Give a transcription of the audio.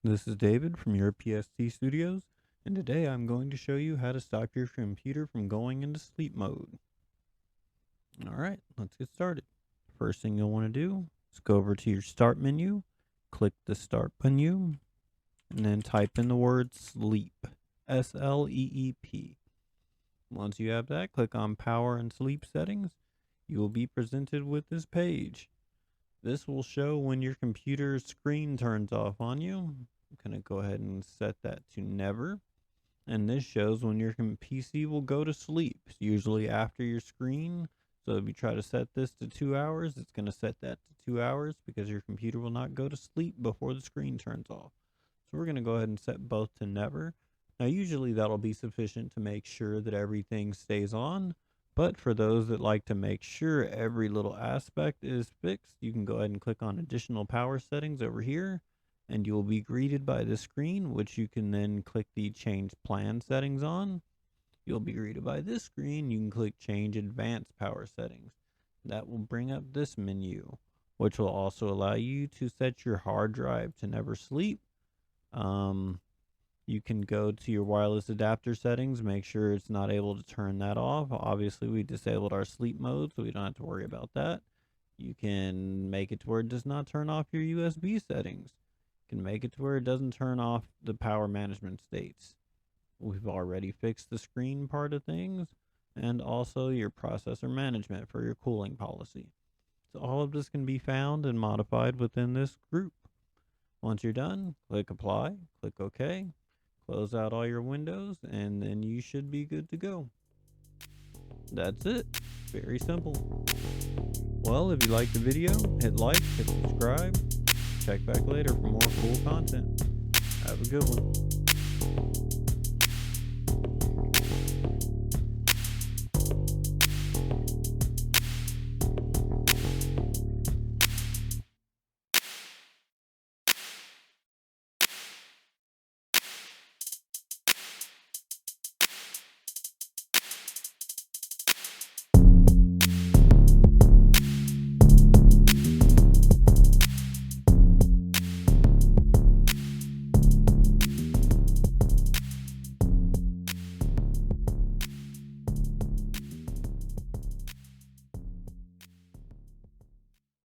This is David from YourPST Studios, and today I'm going to show you how to stop your computer from going into sleep mode. Alright, let's get started. First thing you'll want to do is go over to your Start menu, click the Start menu, and then type in the word Sleep, S-L-E-E-P. Once you have that, click on Power and Sleep Settings. You will be presented with this page. This will show when your computer's screen turns off on you. I'm going to go ahead and set that to never. And this shows when your PC will go to sleep, usually after your screen. So if you try to set this to 2 hours, it's going to set that to 2 hours because your computer will not go to sleep before the screen turns off. So we're going to go ahead and set both to never. Now usually that'll be sufficient to make sure that everything stays on. But for those that like to make sure every little aspect is fixed, you can go ahead and click on additional power settings over here, and you will be greeted by this screen, which you can then click the change plan settings on. You'll be greeted by this screen. You can click change advanced power settings. That will bring up this menu, which will also allow you to set your hard drive to never sleep. You can go to your wireless adapter settings, make sure it's not able to turn that off. Obviously, we disabled our sleep mode, so we don't have to worry about that. You can make it to where it does not turn off your USB settings. You can make it to where it doesn't turn off the power management states. We've already fixed the screen part of things, and also your processor management for your cooling policy. So all of this can be found and modified within this group. Once you're done, click apply, click OK. Close out all your windows, and then you should be good to go. That's it. Very simple. Well, if you liked the video, hit like, hit subscribe. Check back later for more cool content. Have a good one.